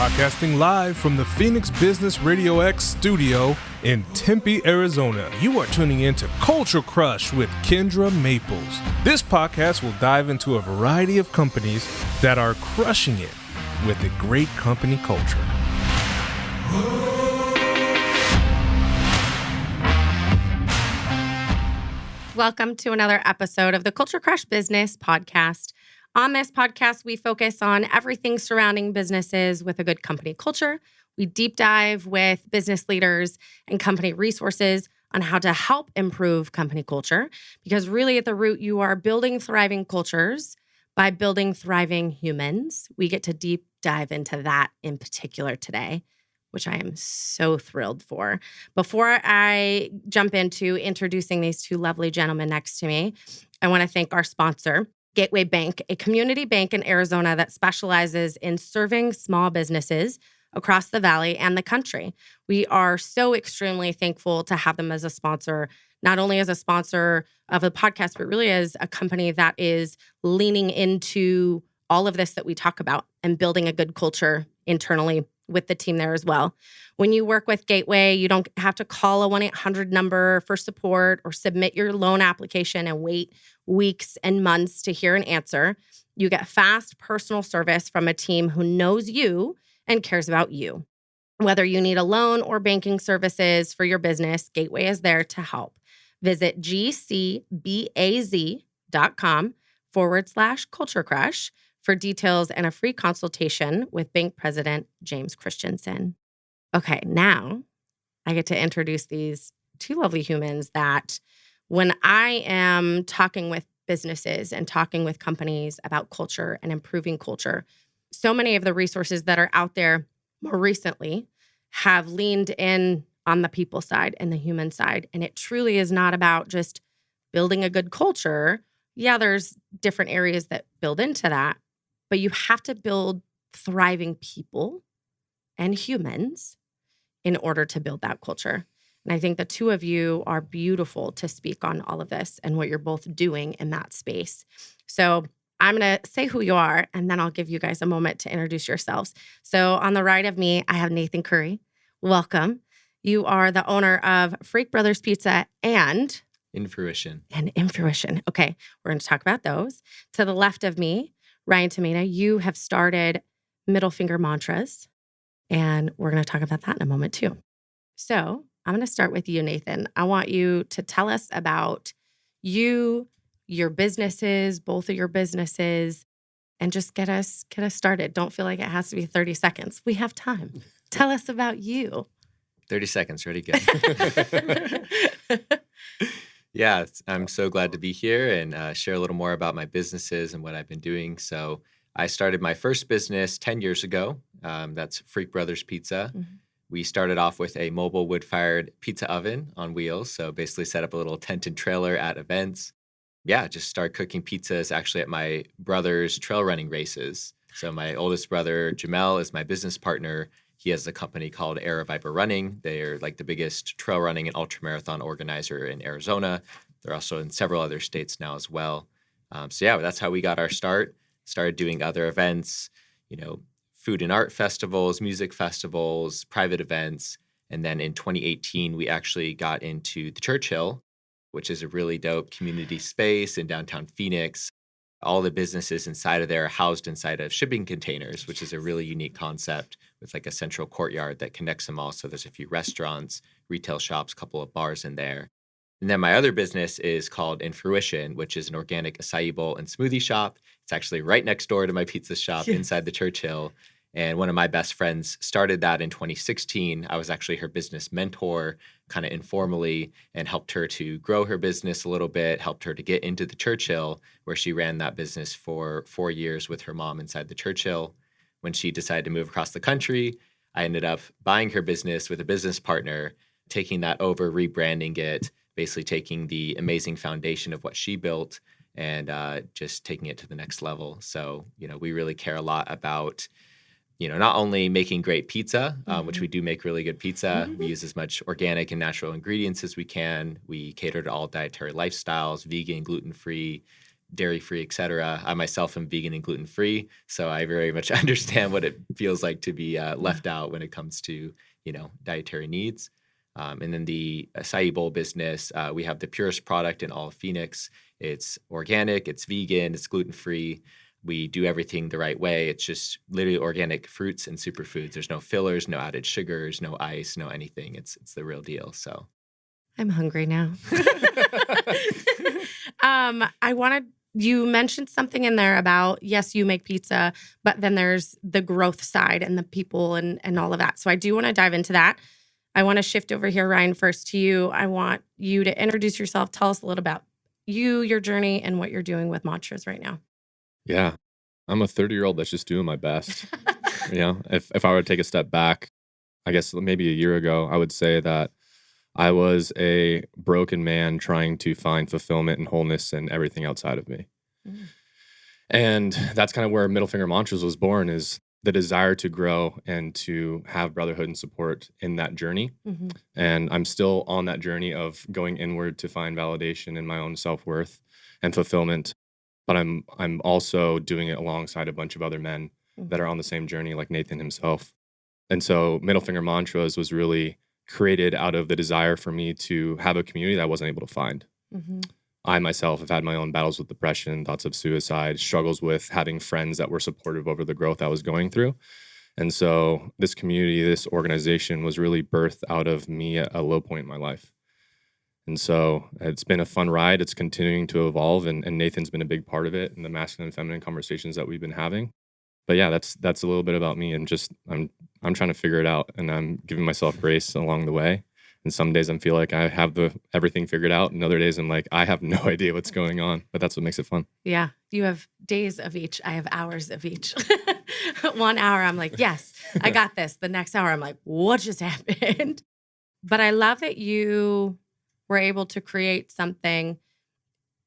Broadcasting live from the Phoenix Business RadioX studio in Tempe, Arizona. You are tuning in to Culture Crush with Kendra Maples. This podcast will dive into a variety of companies that are crushing it with a great company culture. Welcome to another episode of the Culture Crush Business Podcast. On this podcast, we focus on everything surrounding businesses with a good company culture. We deep dive with business leaders and company resources on how to help improve company culture, because really at the root, you are building thriving cultures by building thriving humans. We get to deep dive into that in particular today, which I am so thrilled for. Before I jump into introducing these two lovely gentlemen next to me, I want to thank our sponsor, Gateway Bank, a community bank in Arizona that specializes in serving small businesses across the valley and the country. We are so extremely thankful to have them as a sponsor, not only as a sponsor of a podcast, but really as a company that is leaning into all of this that we talk about and building a good culture internally with the team there as well. When you work with Gateway, you don't have to call a 1-800 number for support or submit your loan application and wait weeks and months to hear an answer. You get fast personal service from a team who knows you and cares about you. Whether you need a loan or banking services for your business, Gateway is there to help. Visit gcbaz.com/Culture Crush for details and a free consultation with Bank President James Christensen. Okay, now I get to introduce these two lovely humans that when I am talking with businesses and talking with companies about culture and improving culture, so many of the resources that are out there more recently have leaned in on the people side and the human side. And it truly is not about just building a good culture. Yeah, there's different areas that build into that, but you have to build thriving people and humans in order to build that culture. And I think the two of you are beautiful to speak on all of this and what you're both doing in that space. So I'm going to say who you are, and then I'll give you guys a moment to introduce yourselves. So on the right of me, I have Nathan Curry. Welcome. You are the owner of Freak Brothers Pizza and In Fruition. Okay, we're going to talk about those. To the left of me, Ryan Tomita, you have started Middle Finger Mantras, and we're going to talk about that in a moment too. So I'm going to start with you, Nathan. I want you to tell us about you, your businesses, both of your businesses, and just get us started. Don't feel like it has to be 30 seconds. We have time. Tell us about you. 30 seconds, ready, go. Yeah, I'm so glad to be here and share a little more about my businesses and what I've been doing. So I started my first business 10 years ago. That's Freak Brothers Pizza. Mm-hmm. We started off with a mobile wood-fired pizza oven on wheels. So basically set up a little tent and trailer at events. Yeah, just started cooking pizzas actually at my brother's trail running races. So my oldest brother, Jamel, is my business partner. He has a company called Air Viper Running. They're like the biggest trail running and ultramarathon organizer in Arizona. They're also in several other states now as well. So yeah, that's how we got our start. Started doing other events, food and art festivals, music festivals, private events. And then in 2018, we actually got into the Churchill, which is a really dope community space in downtown Phoenix. All the businesses inside of there are housed inside of shipping containers, which is a really unique concept with like a central courtyard that connects them all. So there's a few restaurants, retail shops, a couple of bars in there. And then my other business is called In Fruition, which is an organic acai bowl and smoothie shop. It's actually right next door to my pizza shop inside the Churchill. And one of my best friends started that in 2016. I was actually her business mentor, kind of informally, and helped her to grow her business a little bit, helped her to get into the Churchill, where she ran that business for 4 years with her mom inside the Churchill. When she decided to move across the country, I ended up buying her business with a business partner, taking that over, rebranding it, basically taking the amazing foundation of what she built and just taking it to the next level. So, we really care a lot about not only making great pizza, which we do make really good pizza. We use as much organic and natural ingredients as we can. We cater to all dietary lifestyles, vegan, gluten-free, dairy-free, et cetera. I myself am vegan and gluten-free, so I very much understand what it feels like to be left out when it comes to, dietary needs. And then the acai bowl business, we have the purest product in all of Phoenix. It's organic, it's vegan, it's gluten-free. We do everything the right way. It's just literally organic fruits and superfoods. There's no fillers, no added sugars, no ice, no anything. It's the real deal. So I'm hungry now. You mentioned something in there about, yes, you make pizza, but then there's the growth side and the people and all of that. So I do want to dive into that. I want to shift over here, Ryan, first to you. I want you to introduce yourself. Tell us a little about you, your journey, and what you're doing with Mantras right now. Yeah, I'm a 30-year-old that's just doing my best. If I were to take a step back, I guess maybe a year ago, I would say that I was a broken man trying to find fulfillment and wholeness in everything outside of me. Mm. And that's kind of where Middle Finger Mantras was born, is the desire to grow and to have brotherhood and support in that journey. Mm-hmm. And I'm still on that journey of going inward to find validation in my own self-worth and fulfillment. But I'm also doing it alongside a bunch of other men that are on the same journey, like Nathan himself. And so Middle Finger Mantras was really created out of the desire for me to have a community that I wasn't able to find. Mm-hmm. I myself have had my own battles with depression, thoughts of suicide, struggles with having friends that were supportive over the growth I was going through. And so this community, this organization was really birthed out of me at a low point in my life. And so it's been a fun ride. It's continuing to evolve, and Nathan's been a big part of it and the masculine and feminine conversations that we've been having. But yeah, that's a little bit about me, and just I'm trying to figure it out, and I'm giving myself grace along the way. And some days I feel like I have everything figured out, and other days I'm like, I have no idea what's going on, but that's what makes it fun. Yeah. You have days of each. I have hours of each. 1 hour, I'm like, yes, I got this. The next hour, I'm like, what just happened? But I love that you were able to create something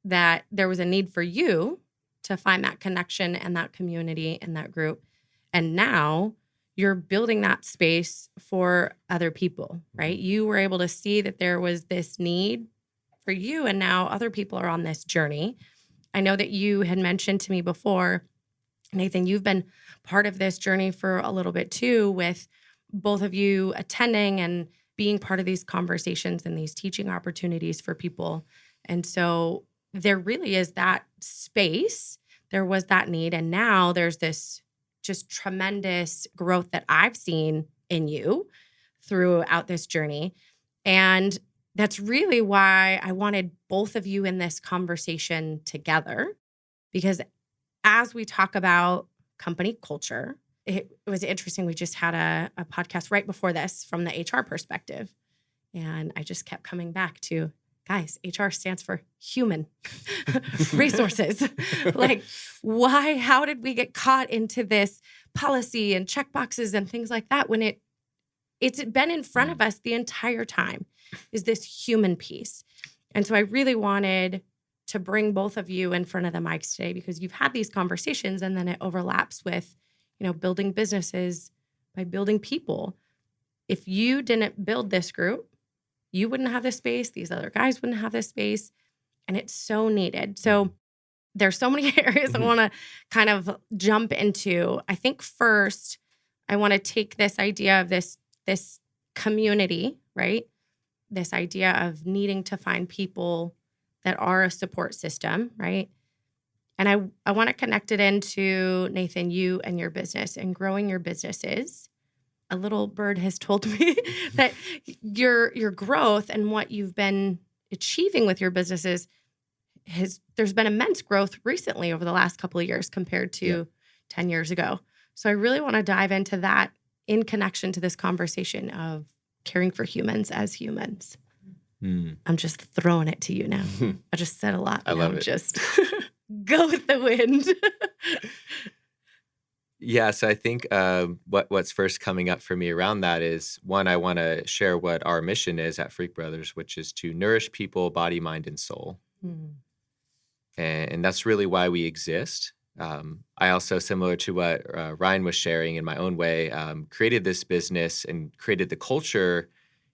that there was a need for you to find that connection and that community and that group. And now you're building that space for other people, right? You were able to see that there was this need for you, and now other people are on this journey. I know that you had mentioned to me before, Nathan, you've been part of this journey for a little bit too, with both of you attending and being part of these conversations and these teaching opportunities for people. And so there really is that space. There was that need. And now there's this just tremendous growth that I've seen in you throughout this journey. And that's really why I wanted both of you in this conversation together, because as we talk about company culture, it was interesting. We just had a podcast right before this from the HR perspective. And I just kept coming back to, guys, HR stands for human resources. Like, why, how did we get caught into this policy and check boxes and things like that when it's been in front of us the entire time, is this human piece. And so I really wanted to bring both of you in front of the mics today, because you've had these conversations and then it overlaps with, building businesses by building people. If you didn't build this group, you wouldn't have this space. These other guys wouldn't have this space. And it's so needed. So there's so many areas I want to kind of jump into. I think first, I want to take this idea of this community, right? This idea of needing to find people that are a support system, right? And I want to connect it into, Nathan, you and your business and growing your businesses. A little bird has told me that your growth and what you've been achieving with your businesses there's been immense growth recently over the last couple of years compared to 10 years ago. So I really want to dive into that in connection to this conversation of caring for humans as humans. I'm just throwing it to you now. I just said a lot. I love it. Just go with the wind. Yeah, so I think what's first coming up for me around that is, one, I want to share what our mission is at Freak Brothers, which is to nourish people, body, mind, and soul. And that's really why we exist. I also, similar to what Ryan was sharing in my own way, created this business and created the culture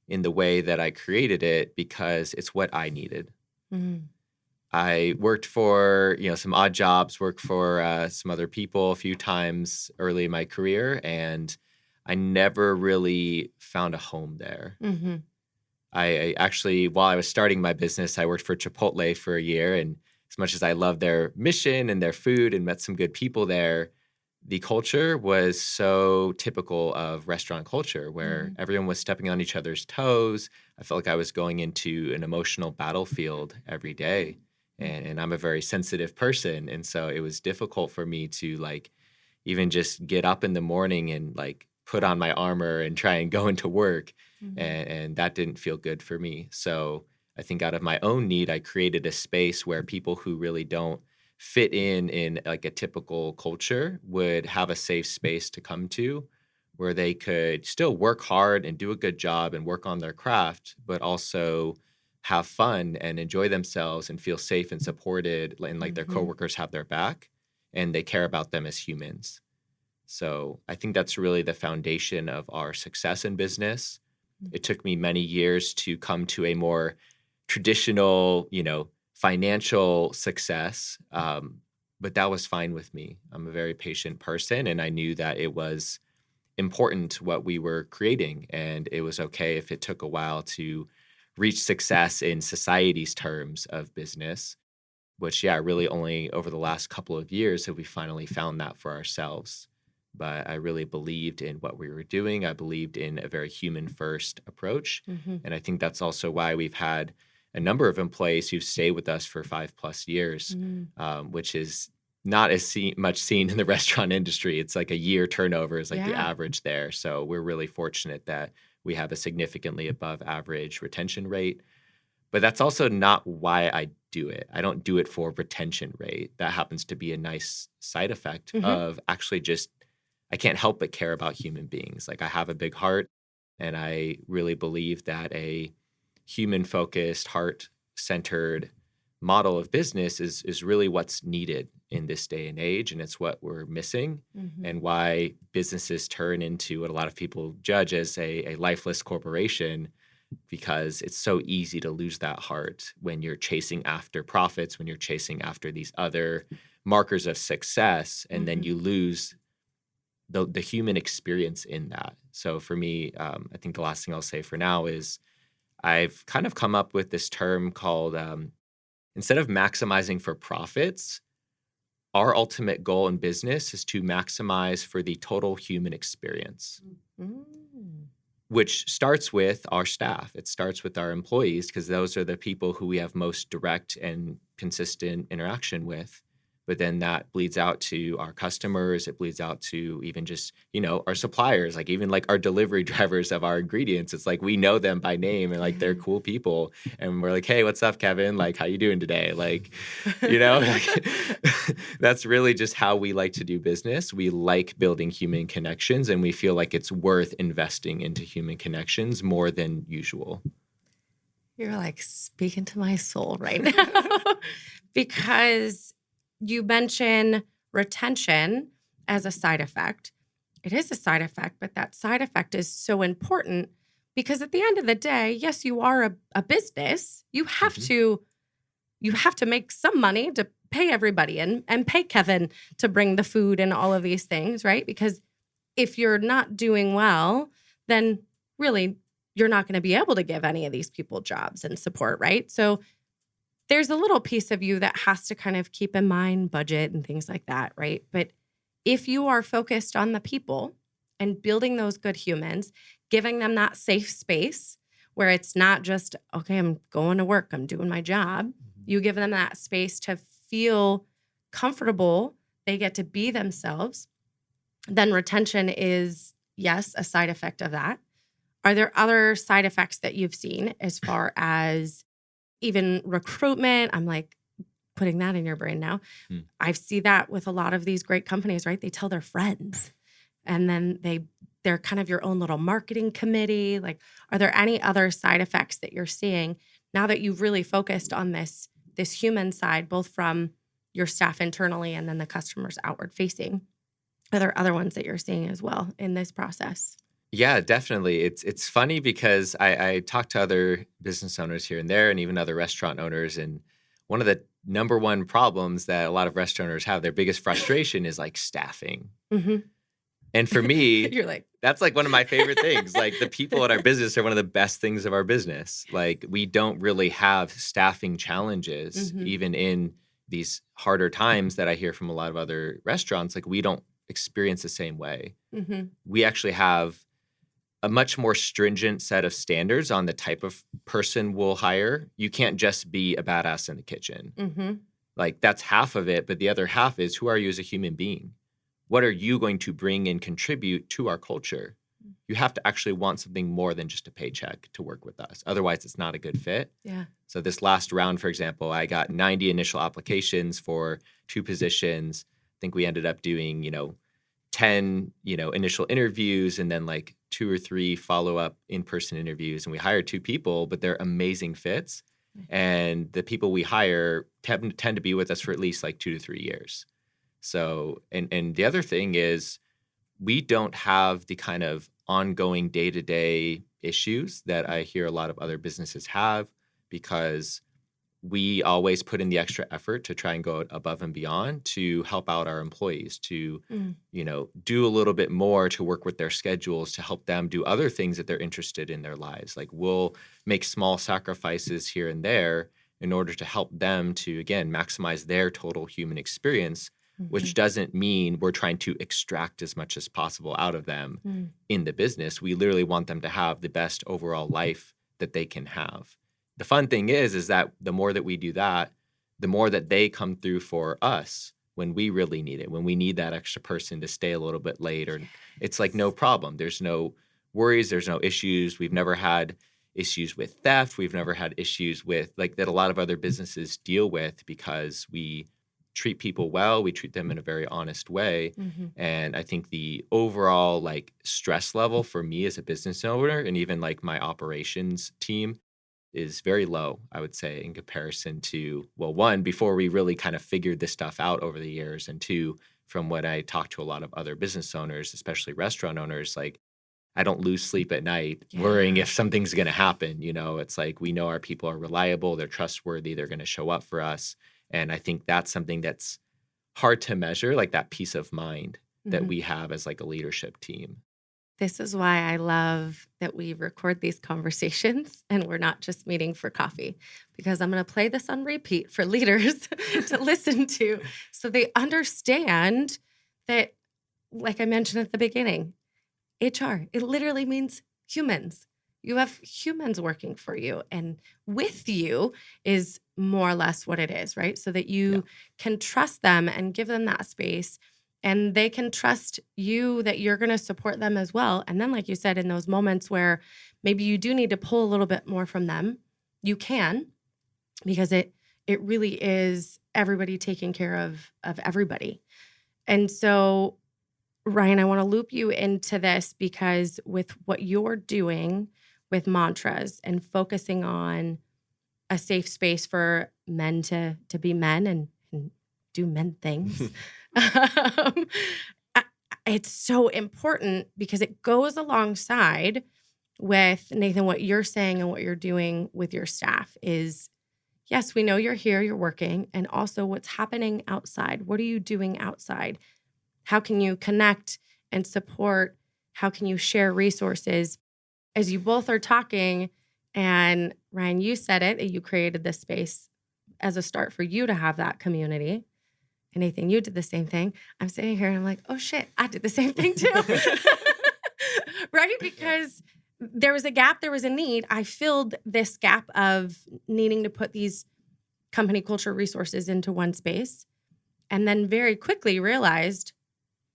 in the way that I created it because it's what I needed. I worked for, some odd jobs, worked for some other people a few times early in my career, and I never really found a home there. Mm-hmm. I actually, while I was starting my business, I worked for Chipotle for a year. And as much as I loved their mission and their food and met some good people there, the culture was so typical of restaurant culture where everyone was stepping on each other's toes. I felt like I was going into an emotional battlefield every day. And I'm a very sensitive person. And so it was difficult for me to like even just get up in the morning and like put on my armor and try and go into work. And that didn't feel good for me. So I think out of my own need, I created a space where people who really don't fit in like a typical culture would have a safe space to come to where they could still work hard and do a good job and work on their craft, but also have fun and enjoy themselves and feel safe and supported and like their coworkers have their back and they care about them as humans. So I think that's really the foundation of our success in business. It took me many years to come to a more traditional, financial success, but that was fine with me. I'm a very patient person, and I knew that it was important what we were creating, and it was okay if it took a while to reach success in society's terms of business, which, really only over the last couple of years have we finally found that for ourselves. But I really believed in what we were doing. I believed in a very human-first approach. And I think that's also why we've had a number of employees who stay with us for 5+ years, which is not as much seen in the restaurant industry. It's like a year turnover is like the average there. So we're really fortunate that we have a significantly above average retention rate. But that's also not why I do it. I don't do it for retention rate. That happens to be a nice side effect of actually just I can't help but care about human beings. Like I have a big heart, and I really believe that a human-focused, heart-centered model of business is really what's needed in this day and age, and it's what we're missing, and why businesses turn into what a lot of people judge as a lifeless corporation, because it's so easy to lose that heart when you're chasing after profits, when you're chasing after these other markers of success, and then you lose the human experience in that. So for me, I think the last thing I'll say for now is I've kind of come up with this term called instead of maximizing for profits, our ultimate goal in business is to maximize for the total human experience, which starts with our staff. It starts with our employees because those are the people who we have most direct and consistent interaction with. But then that bleeds out to our customers. It bleeds out to even just, our suppliers, like even like our delivery drivers of our ingredients. It's like we know them by name and like they're cool people. And we're like, hey, what's up, Kevin? Like, how you doing today? Like, that's really just how we like to do business. We like building human connections, and we feel like it's worth investing into human connections more than usual. You're like speaking to my soul right now because you mention retention as a side effect. It is a side effect, but that side effect is so important because at the end of the day, yes, you are a business. You have to make some money to pay everybody and pay Kevin to bring the food and all of these things, right? Because if you're not doing well, then really you're not going to be able to give any of these people jobs and support, right? So there's a little piece of you that has to kind of keep in mind budget and things like that, right? But if you are focused on the people and building those good humans, giving them that safe space where it's not just, okay, I'm going to work, I'm doing my job. You give them that space to feel comfortable, they get to be themselves, then retention is, yes, a side effect of that. Are there other side effects that you've seen as far as even recruitment? I'm like putting that in your brain now. I see that with a lot of these great companies, right? They tell their friends and then they're kind of your own little marketing committee. Like, are there any other side effects that you're seeing now that you've really focused on this human side, both from your staff internally and then the customers outward facing? Are there other ones that you're seeing as well in this process? Yeah, definitely. It's funny because I talk to other business owners here and there and even other restaurant owners. And one of the number one problems that a lot of restaurateurs have, their biggest frustration is like staffing. Mm-hmm. And for me, You're like, that's like one of my favorite things. Like the people in our business are one of the best things of our business. Like we don't really have staffing challenges, Mhm. even in these harder times that I hear from a lot of other restaurants. Like we don't experience the same way. mm-hmm. We actually have a much more stringent set of standards on the type of person we'll hire. You can't just be a badass in the kitchen. Mm-hmm. Like that's half of it, but the other half is who are you as a human being? What are you going to bring and contribute to our culture? You have to actually want something more than just a paycheck to work with us. Otherwise, it's not a good fit. Yeah. So this last round, for example, I got 90 initial applications for 2 positions. I think we ended up doing, 10, initial interviews and then like 2 or 3 follow-up in-person interviews. And we hired 2 people, but they're amazing fits. And the people we hire tend to be with us for at least like 2 to 3 years. So, and the other thing is we don't have the kind of ongoing day-to-day issues that I hear a lot of other businesses have because we always put in the extra effort to try and go above and beyond to help out our employees to, do a little bit more to work with their schedules to help them do other things that they're interested in their lives. Like we'll make small sacrifices here and there in order to help them to, again, maximize their total human experience, which doesn't mean we're trying to extract as much as possible out of them in the business. We literally want them to have the best overall life that they can have. The fun thing is that the more that we do that, the more that they come through for us when we really need it, when we need that extra person to stay a little bit late, or it's like no problem. There's no worries. There's no issues. We've never had issues with theft. We've never had issues with like that a lot of other businesses deal with because we treat people well. We treat them in a very honest way. And I think the overall like stress level for me as a business owner and even like my operations team is very low, I would say, in comparison to, well, one, before we really kind of figured this stuff out over the years, and two, from what I talk to a lot of other business owners, especially restaurant owners, like I don't lose sleep at night worrying if something's going to happen. It's like we know our people are reliable, they're trustworthy, they're going to show up for us. And I think that's something that's hard to measure, like that peace of mind that we have as like a leadership team. This is why I love that we record these conversations and we're not just meeting for coffee, because I'm going to play this on repeat for leaders to listen to so they understand that, like I mentioned at the beginning, HR, it literally means humans. You have humans working for you, and with you is more or less what it is, right? So that you can trust them and give them that space. And they can trust you that you're going to support them as well. And then, like you said, in those moments where maybe you do need to pull a little bit more from them, you can, because it really is everybody taking care of everybody. And so, Ryan, I want to loop you into this because with what you're doing with mantras and focusing on a safe space for men to be men and do men things. It's so important because it goes alongside with, Nathan, what you're saying and what you're doing with your staff is, yes, we know you're here, you're working, and also what's happening outside. What are you doing outside? How can you connect and support? How can you share resources? As you both are talking, and Ryan, you said it, you created this space as a start for you to have that community. And Nathan, you did the same thing. I'm sitting here and I'm like, oh shit, I did the same thing too. Right? Because there was a gap, there was a need. I filled this gap of needing to put these company culture resources into one space. And then very quickly realized,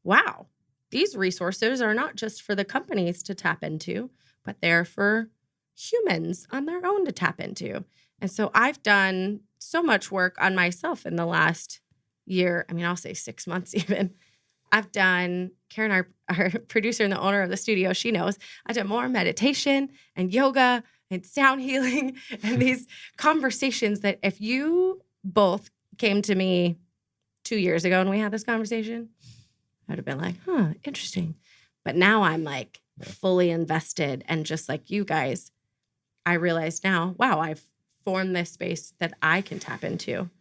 wow, these resources are not just for the companies to tap into, but they're for humans on their own to tap into. And so I've done so much work on myself in the last year. I mean, I'll say 6 months even. I've done, Karen, our producer and the owner of the studio, she knows, I've done more meditation and yoga and sound healing and these conversations that if you both came to me 2 years ago and we had this conversation, I'd have been like, huh, interesting. But now I'm like fully invested. And just like you guys, I realize now, wow, I've formed this space that I can tap into.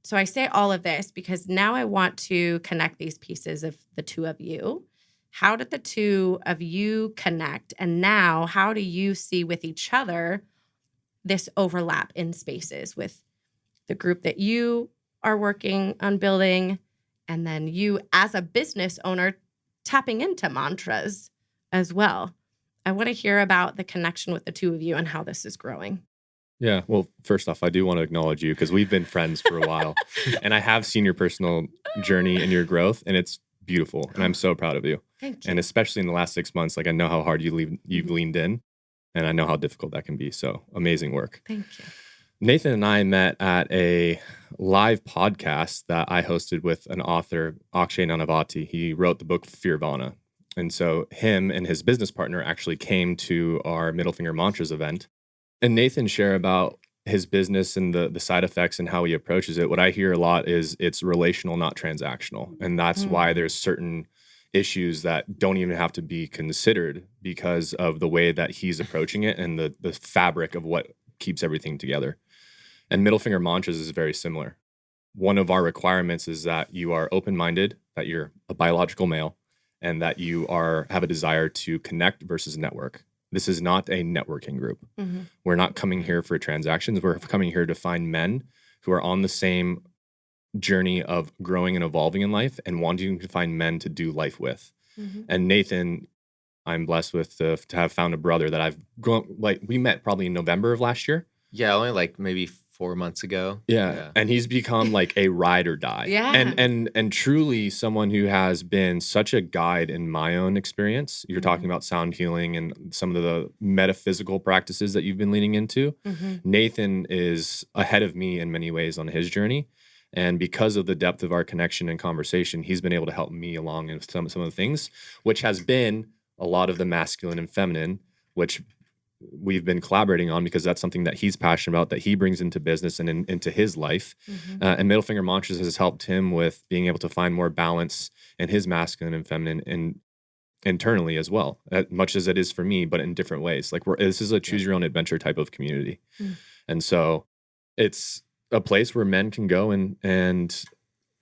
So I say all of this because now I want to connect these pieces of the two of you. How did the two of you connect? And now how do you see with each other this overlap in spaces with the group that you are working on building, and then you as a business owner tapping into mantras as well? I want to hear about the connection with the two of you and how this is growing. Yeah. Well, first off, I do want to acknowledge you because we've been friends for a while and I have seen your personal journey and your growth, and it's beautiful. And I'm so proud of you. Thank you. And especially in the last 6 months, like I know how hard you've leaned in, and I know how difficult that can be. So amazing work. Thank you. Nathan and I met at a live podcast that I hosted with an author, Akshay Nanavati. He wrote the book Fearvana. And so him and his business partner actually came to our Middle Finger Mantras event. And Nathan shared about his business and the side effects and how he approaches it. What I hear a lot is it's relational, not transactional. And that's why there's certain issues that don't even have to be considered because of the way that he's approaching it and the fabric of what keeps everything together. And Middle Finger Mantras is very similar. One of our requirements is that you are open-minded, that you're a biological male, and that you have a desire to connect versus network. This is not a networking group. We're not coming here for transactions. We're coming here to find men who are on the same journey of growing and evolving in life and wanting to find men to do life with. And Nathan, I'm blessed with to have found a brother that I've grown, like we met probably in November of last year. Yeah, only like maybe 4 months ago. Yeah. And he's become like a ride or die. Yeah. And truly someone who has been such a guide in my own experience. You're talking about sound healing and some of the metaphysical practices that you've been leaning into. Nathan is ahead of me in many ways on his journey. And because of the depth of our connection and conversation, he's been able to help me along in some of the things, which has been a lot of the masculine and feminine, which we've been collaborating on because that's something that he's passionate about, that he brings into business and into his life. And Middle Finger Mantras has helped him with being able to find more balance in his masculine and feminine and internally as well, as much as it is for me, but in different ways. Like this is a choose your own adventure type of community. And so it's a place where men can go and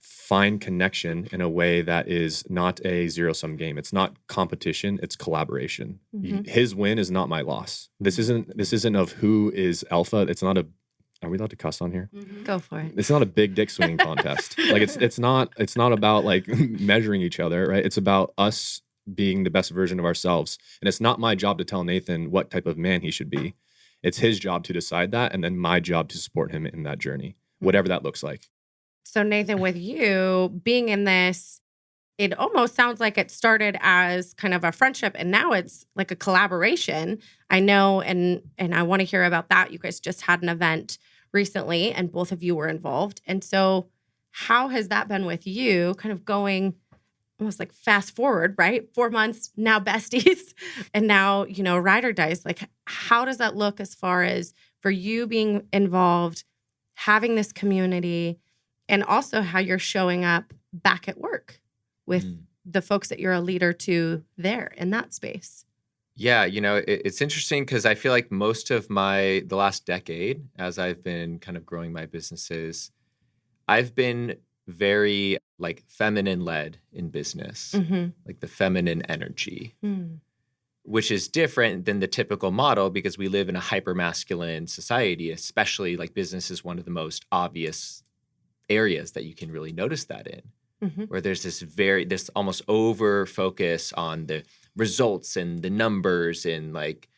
find connection in a way that is not a zero-sum game. It's not competition, it's collaboration. His win is not my loss. This isn't of who is alpha. It's not are we allowed to cuss on here? Go for it. It's not a big dick swinging contest. Like it's not about like measuring each other, right? It's about us being the best version of ourselves. And it's not my job to tell Nathan what type of man he should be. It's his job to decide that, and then my job to support him in that journey, whatever that looks like. So Nathan, with you being in this, it almost sounds like it started as kind of a friendship and now it's like a collaboration. I know, and I want to hear about that. You guys just had an event recently and both of you were involved. And so how has that been with you kind of going almost like fast forward, right? 4 months, now besties, and now, ride or dies. Like, how does that look as far as for you being involved, having this community, and also how you're showing up back at work with the folks that you're a leader to there in that space? Yeah, it's interesting because I feel like most of the last decade, as I've been kind of growing my businesses, I've been very like feminine led in business, like the feminine energy, which is different than the typical model because we live in a hyper masculine society, especially like business is one of the most obvious areas that you can really notice that in, where there's this almost over focus on the results and the numbers and like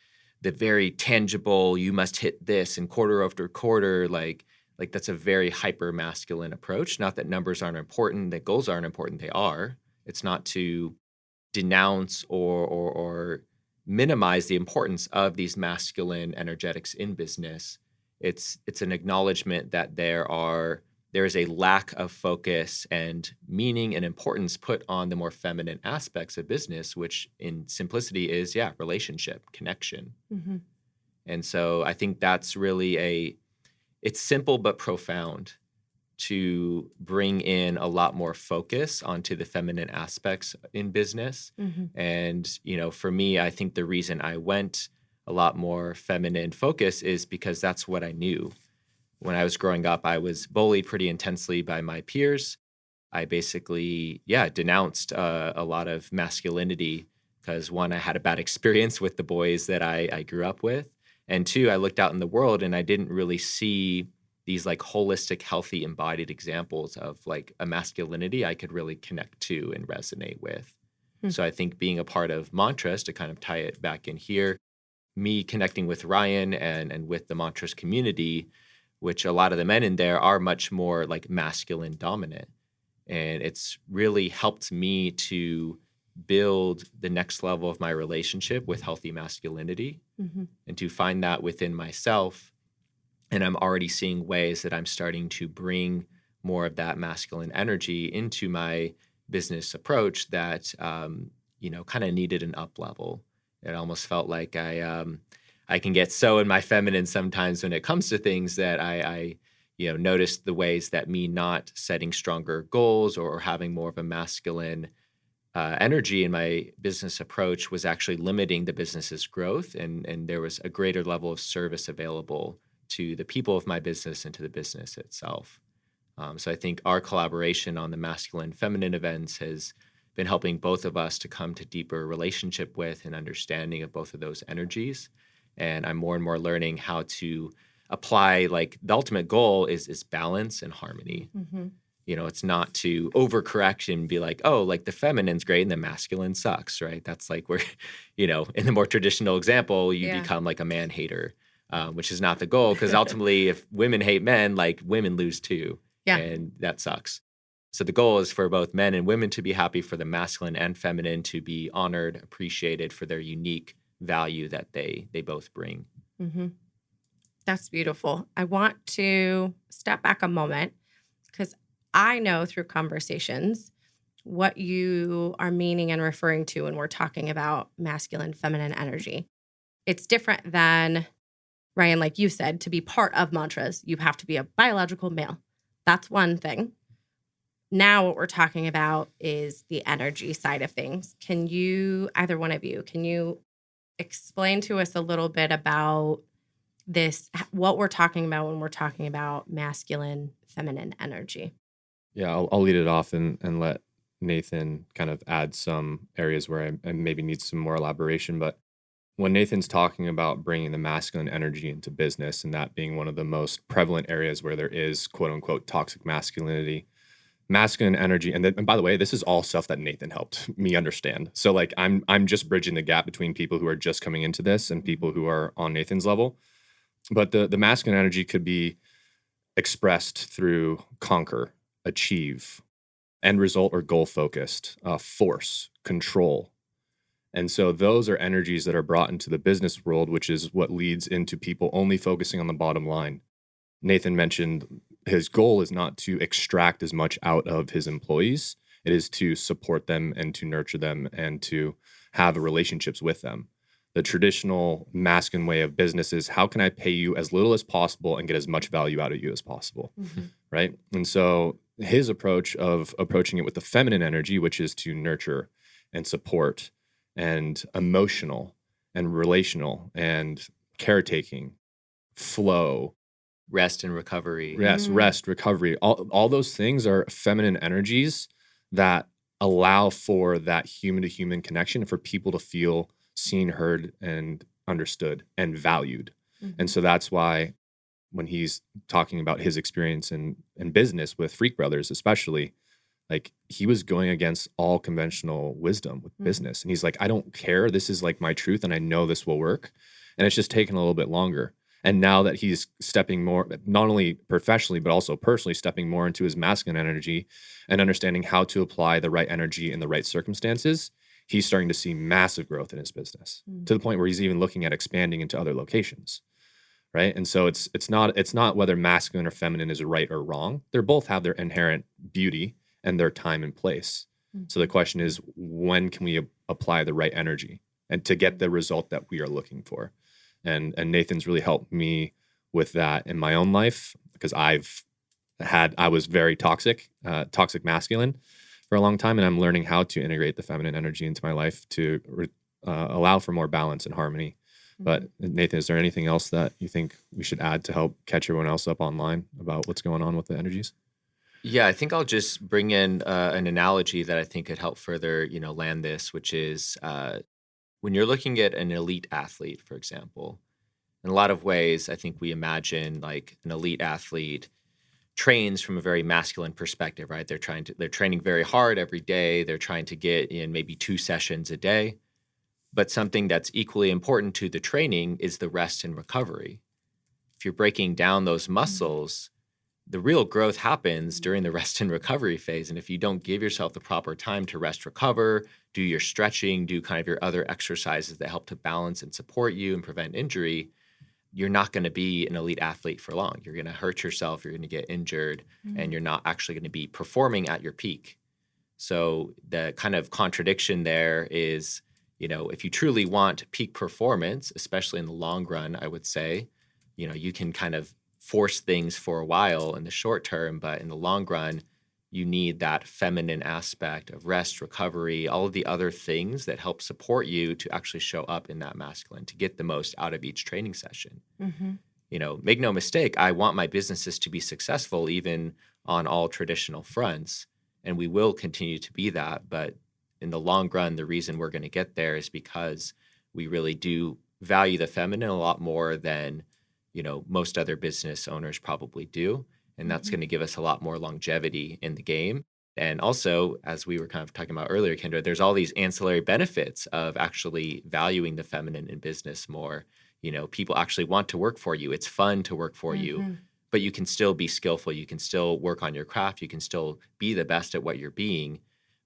the very tangible, you must hit this and quarter after quarter, like that's a very hyper masculine approach. Not that numbers aren't important, that goals aren't important. They are. It's not to denounce or minimize the importance of these masculine energetics in business. It's an acknowledgement that there is a lack of focus and meaning and importance put on the more feminine aspects of business, which in simplicity is, relationship, connection. And so I think that's really it's simple but profound to bring in a lot more focus onto the feminine aspects in business. And, for me, I think the reason I went a lot more feminine focus is because that's what I knew. when I was growing up, I was bullied pretty intensely by my peers. I basically, denounced a lot of masculinity because one, I had a bad experience with the boys that I grew up with. And two, I looked out in the world and I didn't really see these like holistic, healthy, embodied examples of like a masculinity I could really connect to and resonate with. So I think being a part of Mantras, to kind of tie it back in here, me connecting with Ryan and with the Mantras community, which a lot of the men in there are much more like masculine dominant. And it's really helped me to build the next level of my relationship with healthy masculinity and to find that within myself. And I'm already seeing ways that I'm starting to bring more of that masculine energy into my business approach that, kind of needed an up level. It almost felt like I can get so in my feminine sometimes when it comes to things that I noticed the ways that me not setting stronger goals or having more of a masculine energy in my business approach was actually limiting the business's growth. And there was a greater level of service available to the people of my business and to the business itself. So I think our collaboration on the masculine feminine events has been helping both of us to come to deeper relationship with and understanding of both of those energies. And I'm more and more learning how to apply, like the ultimate goal is balance and harmony. It's not to overcorrect and be like, oh, like the feminine's great and the masculine sucks, right? That's like where, in the more traditional example, you become like a man hater, which is not the goal. Because ultimately, if women hate men, like women lose too. Yeah. And that sucks. So the goal is for both men and women to be happy, for the masculine and feminine to be honored, appreciated for their unique value that they both bring. That's beautiful. I want to step back a moment because I know through conversations what you are meaning and referring to when we're talking about masculine, feminine energy. It's different than, Ryan, like you said, to be part of Mantras, you have to be a biological male. That's one thing. Now what we're talking about is the energy side of things. Can you, either one of you, can you explain to us a little bit about this, what we're talking about when we're talking about masculine, feminine energy? Yeah, I'll lead it off and let Nathan kind of add some areas where I maybe need some more elaboration. But when Nathan's talking about bringing the masculine energy into business and that being one of the most prevalent areas where there is quote unquote toxic masculinity, masculine energy, and by the way, this is all stuff that Nathan helped me understand. So like I'm just bridging the gap between people who are just coming into this and people who are on Nathan's level. But the masculine energy could be expressed through conquer, achieve, end result or goal focused, force, control. And so those are energies that are brought into the business world, which is what leads into people only focusing on the bottom line. Nathan mentioned his goal is not to extract as much out of his employees. It is to support them and to nurture them and to have relationships with them. The traditional masculine way of business is, how can I pay you as little as possible and get as much value out of you as possible, right? And so his approach of approaching it with the feminine energy, which is to nurture and support and emotional and relational and caretaking, flow, rest and recovery. Yes, rest, recovery. All those things are feminine energies that allow for that human-to-human connection, for people to feel seen, heard, and understood and valued. And so that's why when he's talking about his experience in business with Freak Brothers, especially, like he was going against all conventional wisdom with business. And he's like, I don't care. This is like my truth and I know this will work. And it's just taken a little bit longer. And now that he's stepping more, not only professionally, but also personally, stepping more into his masculine energy and understanding how to apply the right energy in the right circumstances, he's starting to see massive growth in his business to the point where he's even looking at expanding into other locations. Right. And so it's not whether masculine or feminine is right or wrong. They both have their inherent beauty and their time and place. So the question is, when can we apply the right energy and to get the result that we are looking for? And Nathan's really helped me with that in my own life, because I was very toxic masculine for a long time. And I'm learning how to integrate the feminine energy into my life to allow for more balance and harmony But Nathan, is there anything else that you think we should add to help catch everyone else up online about what's going on with the energies? Yeah, I think I'll just bring in an analogy that I think could help further, land this, which is when you're looking at an elite athlete, for example. In a lot of ways, I think we imagine like an elite athlete trains from a very masculine perspective, right? They're training very hard every day. They're trying to get in maybe 2 sessions a day. But something that's equally important to the training is the rest and recovery. If you're breaking down those muscles, the real growth happens during the rest and recovery phase. And if you don't give yourself the proper time to rest, recover, do your stretching, do kind of your other exercises that help to balance and support you and prevent injury, you're not going to be an elite athlete for long. You're going to hurt yourself, you're going to get injured, and you're not actually going to be performing at your peak. So the kind of contradiction there is, if you truly want peak performance, especially in the long run, I would say, you can kind of force things for a while in the short term, but in the long run, you need that feminine aspect of rest, recovery, all of the other things that help support you to actually show up in that masculine, to get the most out of each training session. Make no mistake, I want my businesses to be successful even on all traditional fronts, and we will continue to be that. But in the long run, the reason we're going to get there is because we really do value the feminine a lot more than most other business owners probably do. And that's going to give us a lot more longevity in the game. And also, as we were kind of talking about earlier, Kendra, there's all these ancillary benefits of actually valuing the feminine in business more. People actually want to work for you. It's fun to work for you, but you can still be skillful. You can still work on your craft. You can still be the best at what you're being,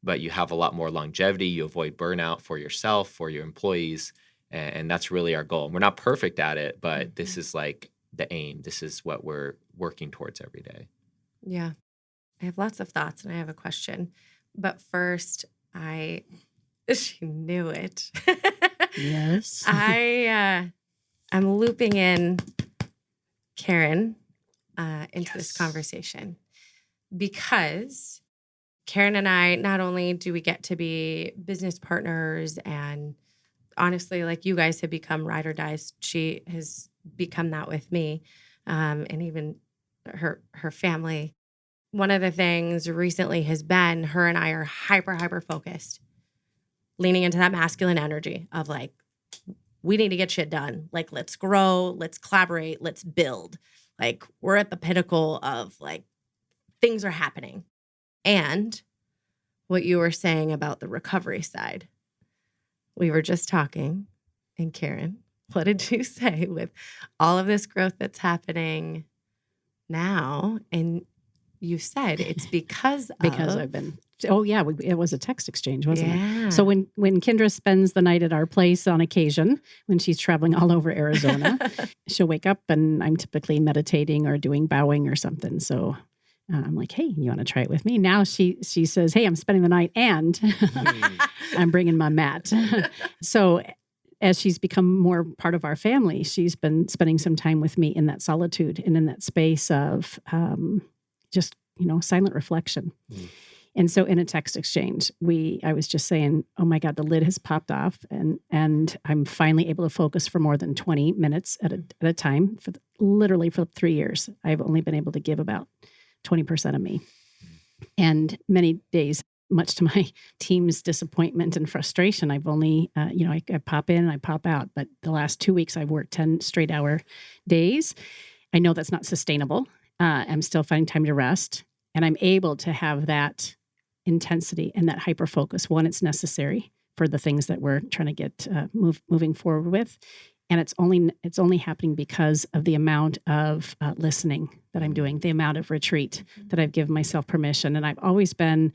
but you have a lot more longevity. You avoid burnout for yourself, for your employees. And that's really our goal. We're not perfect at it, but this is like the aim. This is what we're working towards every day. Yeah. I have lots of thoughts and I have a question. But first, she knew it. Yes. I'm looping in Karen into this conversation because Karen and I, not only do we get to be business partners and honestly, like you guys have become ride or dies. She has become that with me, and even her family. One of the things recently has been her and I are hyper focused, leaning into that masculine energy of like, we need to get shit done. Like, let's grow, let's collaborate, let's build. Like, we're at the pinnacle of like, things are happening. And what you were saying about the recovery side, we were just talking, and Karen, what did you say with all of this growth that's happening now? And you said it's because I've been. Oh yeah, it was a text exchange, wasn't Yeah. it? So when Kendra spends the night at our place on occasion, when she's traveling all over Arizona, she'll wake up and I'm typically meditating or doing bowing or something. So I'm like, hey, you want to try it with me? Now she says, hey, I'm spending the night and I'm bringing my mat. So as she's become more part of our family, she's been spending some time with me in that solitude and in that space of just, silent reflection. And so in a text exchange, I was just saying, oh my God, the lid has popped off and I'm finally able to focus for more than 20 minutes at a time literally for 3 years. I've only been able to give about 20% of me. And many days, much to my team's disappointment and frustration, I've only, I pop in and I pop out. But the last 2 weeks, I've worked 10 straight hour days. I know that's not sustainable. I'm still finding time to rest. And I'm able to have that intensity and that hyper focus when it's necessary for the things that we're trying to get moving forward with. And it's only happening because of the amount of listening that I'm doing, the amount of retreat that I've given myself permission. And I've always been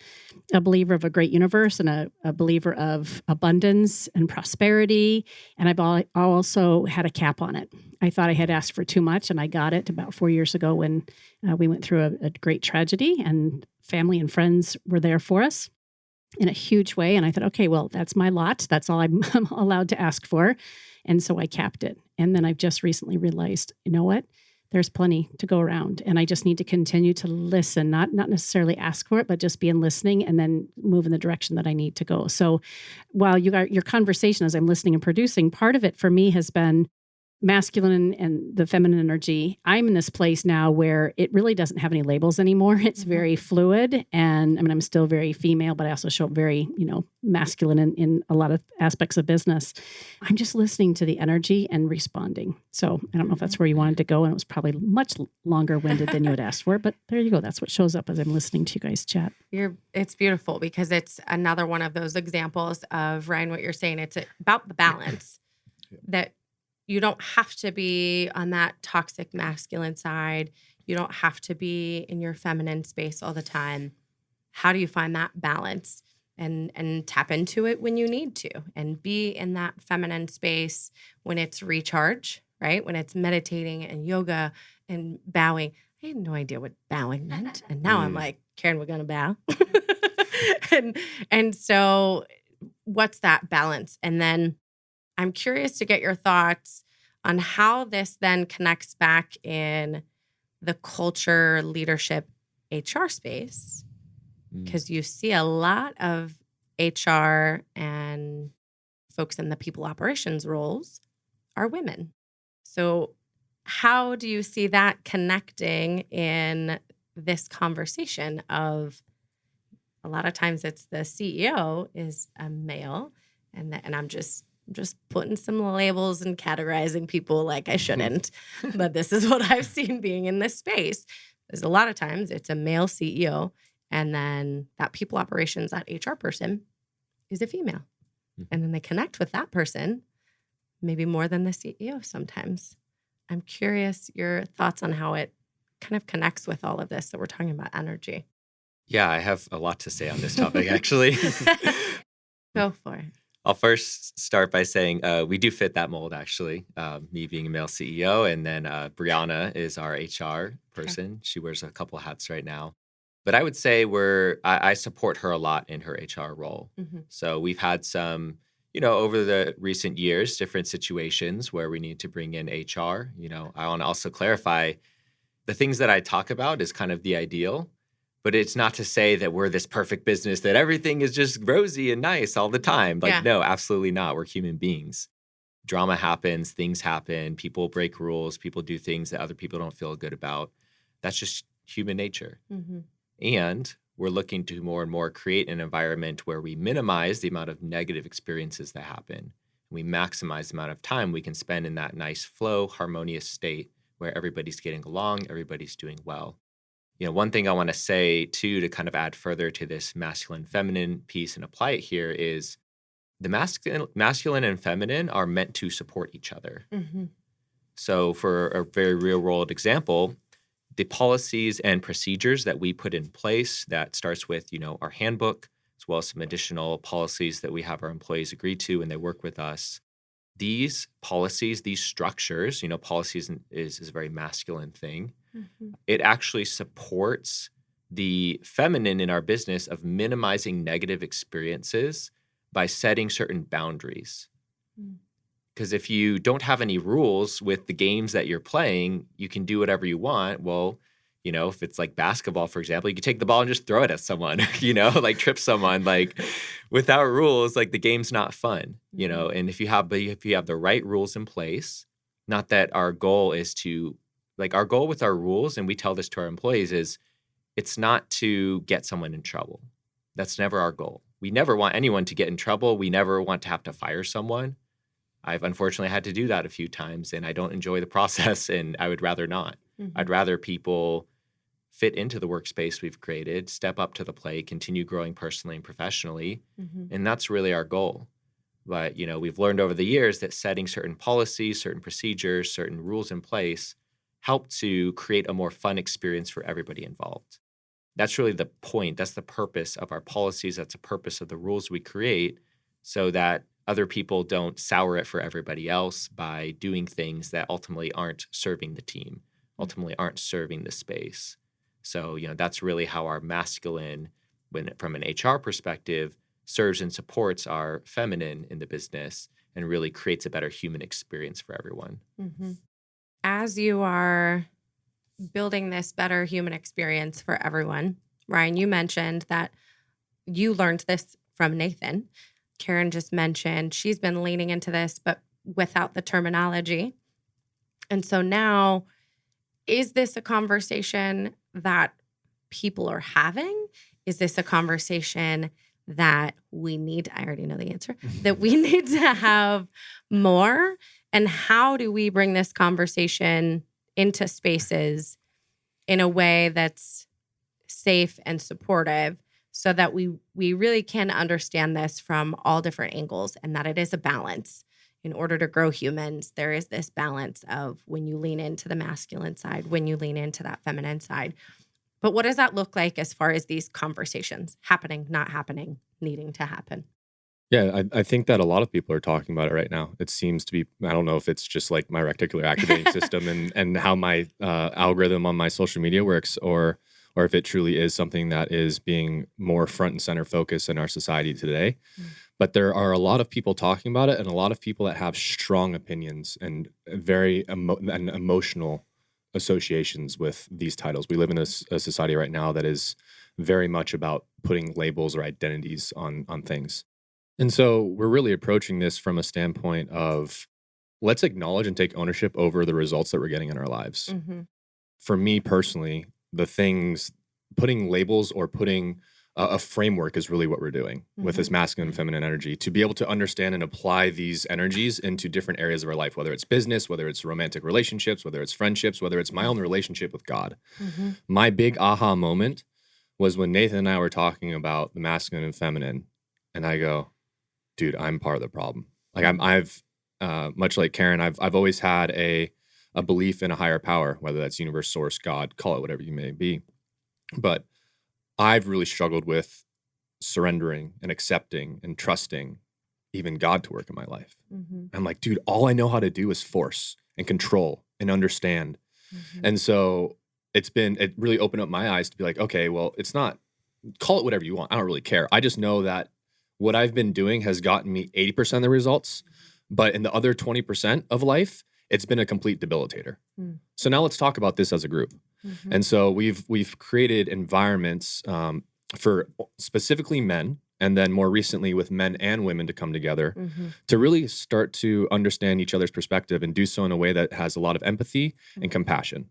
a believer of a great universe and a believer of abundance and prosperity. And I've also had a cap on it. I thought I had asked for too much, and I got it about 4 years ago when we went through a great tragedy, and family and friends were there for us in a huge way. And I thought, okay, well, that's my lot. That's all I'm allowed to ask for. And so I capped it. And then I've just recently realized, you know what? there's plenty to go around. And I just need to continue to listen, not necessarily ask for it, but just be in listening and then move in the direction that I need to go. So while you got your conversation as I'm listening and producing, part of it for me has been masculine and the feminine energy. I'm in this place now where it really doesn't have any labels anymore. It's very fluid. And I mean, I'm still very female, but I also show up very, masculine in a lot of aspects of business. I'm just listening to the energy and responding. So I don't know if that's where you wanted to go. And it was probably much longer winded than you had asked for, but there you go. That's what shows up as I'm listening to you guys chat. It's beautiful because it's another one of those examples of, Ryan, what you're saying. It's about the balance that you don't have to be on that toxic masculine side. You don't have to be in your feminine space all the time. How do you find that balance and tap into it when you need to and be in that feminine space when it's recharge, right? When it's meditating and yoga and bowing. I had no idea what bowing meant. And now I'm like, Karen, we're going to bow. and so what's that balance? And then I'm curious to get your thoughts on how this then connects back in the culture, leadership, HR space, because you see a lot of HR and folks in the people operations roles are women. So how do you see that connecting in this conversation of a lot of times it's the CEO is a male and I'm just putting some labels and categorizing people like I shouldn't. But this is what I've seen being in this space. There's a lot of times it's a male CEO, and then that people operations, that HR person is a female. And then they connect with that person, maybe more than the CEO sometimes. I'm curious your thoughts on how it kind of connects with all of this that we're talking about energy. Yeah, I have a lot to say on this topic, actually. Go for it. I'll first start by saying we do fit that mold, actually, me being a male CEO. And then Brianna is our HR person. She wears a couple of hats right now. But I would say I support her a lot in her HR role. So we've had some, over the recent years, different situations where we need to bring in HR. I want to also clarify the things that I talk about is kind of the ideal. But it's not to say that we're this perfect business, that everything is just rosy and nice all the time. No, absolutely not. We're human beings. Drama happens, things happen, people break rules, people do things that other people don't feel good about. That's just human nature. And we're looking to more and more create an environment where we minimize the amount of negative experiences that happen. We maximize the amount of time we can spend in that nice flow, harmonious state where everybody's getting along, everybody's doing well. One thing I want to say, too, to kind of add further to this masculine-feminine piece and apply it here is the masculine and feminine are meant to support each other. So for a very real-world example, the policies and procedures that we put in place that starts with, our handbook, as well as some additional policies that we have our employees agree to when they work with us. These policies, these structures, policies is a very masculine thing. It actually supports the feminine in our business of minimizing negative experiences by setting certain boundaries. Because if you don't have any rules with the games that you're playing, you can do whatever you want. Well, if it's like basketball, for example, you can take the ball and just throw it at someone, like trip someone, without rules, the game's not fun, and if you have the right rules in place, not that our goal is to, our goal with our rules, and we tell this to our employees, is it's not to get someone in trouble. That's never our goal. We never want anyone to get in trouble. We never want to have to fire someone. I've unfortunately had to do that a few times, and I don't enjoy the process, and I would rather not. I'd rather people fit into the workspace we've created, step up to the plate, continue growing personally and professionally, and that's really our goal. But, we've learned over the years that setting certain policies, certain procedures, certain rules in place help to create a more fun experience for everybody involved. That's really the point. That's the purpose of our policies. That's the purpose of the rules we create, so that other people don't sour it for everybody else by doing things that ultimately aren't serving the team, ultimately aren't serving the space. So, that's really how our masculine, from an HR perspective, serves and supports our feminine in the business and really creates a better human experience for everyone. As you are building this better human experience for everyone. Ryan, you mentioned that you learned this from Nathan. Karen just mentioned she's been leaning into this, but without the terminology. And so now, is this a conversation that people are having? Is this a conversation that we need? I already know the answer, that we need to have more. And how do we bring this conversation into spaces in a way that's safe and supportive so that we really can understand this from all different angles and that it is a balance. In order to grow humans, there is this balance of when you lean into the masculine side, when you lean into that feminine side. But what does that look like as far as these conversations happening, not happening, needing to happen? Yeah, I think that a lot of people are talking about it right now. It seems to be, I don't know if it's just like my reticular activating system and how my algorithm on my social media works, or if it truly is something that is being more front and center focus in our society today. But there are a lot of people talking about it, and a lot of people that have strong opinions and very emotional associations with these titles. We live in a society right now that is very much about putting labels or identities on things. And so we're really approaching this from a standpoint of, let's acknowledge and take ownership over the results that we're getting in our lives. Mm-hmm. For me personally, the things, putting labels or putting a framework is really what we're doing with this masculine and feminine energy, to be able to understand and apply these energies into different areas of our life, whether it's business, whether it's romantic relationships, whether it's friendships, whether it's my own relationship with God. My big aha moment was when Nathan and I were talking about the masculine and feminine, and I go, dude, I'm part of the problem. Like I've much like Karen, I've always had a belief in a higher power, whether that's universe, source, God, call it whatever you may be. But I've really struggled with surrendering and accepting and trusting even God to work in my life. I'm like, dude, all I know how to do is force and control and understand. And so it really opened up my eyes to be like, okay, well, it's not, call it whatever you want. I don't really care. I just know that what I've been doing has gotten me 80% of the results, but in the other 20% of life, it's been a complete debilitator. So now let's talk about this as a group. And so we've created environments for specifically men, and then more recently with men and women to come together to really start to understand each other's perspective and do so in a way that has a lot of empathy and compassion,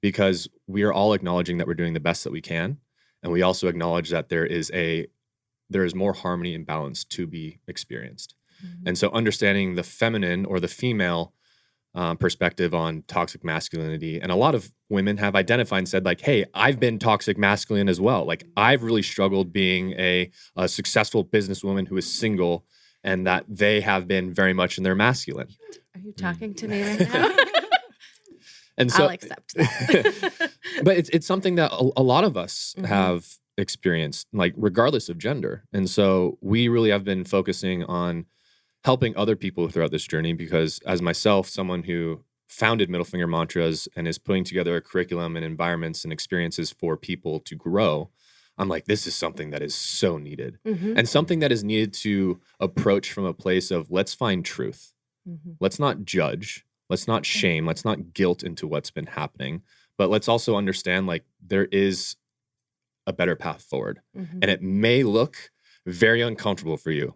because we are all acknowledging that we're doing the best that we can. And we also acknowledge that there is more harmony and balance to be experienced. And so understanding the feminine or the female perspective on toxic masculinity. And a lot of women have identified and said like, hey, I've been toxic masculine as well. Like I've really struggled being a successful businesswoman who is single, and that they have been very much in their masculine. Are you talking to me right now? And so, I'll accept that. But it's something that a lot of us have experienced, like regardless of gender. And so we really have been focusing on helping other people throughout this journey, because as myself, someone who founded Middle Finger Mantras and is putting together a curriculum and environments and experiences for people to grow, I'm like, this is something that is so needed, and something that is needed to approach from a place of, let's find truth. Let's not judge. Let's not shame. Let's not guilt into what's been happening, but let's also understand like there is a better path forward. And it may look very uncomfortable for you,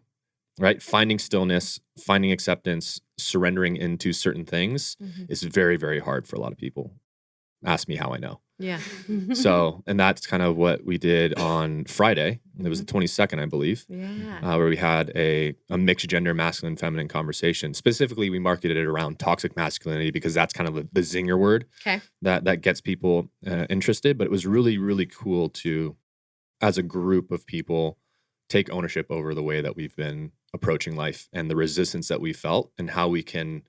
right? Finding stillness, finding acceptance, surrendering into certain things is very, very hard for a lot of people. Ask me how I know. Yeah. So, and that's kind of what we did on Friday. It was the 22nd, I believe, where we had a mixed gender, masculine, feminine conversation. Specifically, we marketed it around toxic masculinity because that's kind of the zinger word that gets people interested. But it was really, really cool to, as a group of people, take ownership over the way that we've been approaching life and the resistance that we felt, and how we can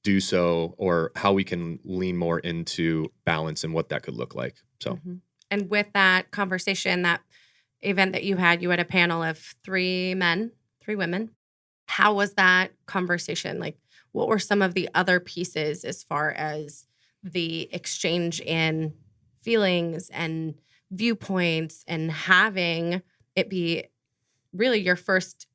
do so, or how we can lean more into balance and what that could look like. So, and with that conversation, that event that you had a panel of 3 men, 3 women. How was that conversation? Like, what were some of the other pieces as far as the exchange in feelings and viewpoints, and having it be really your first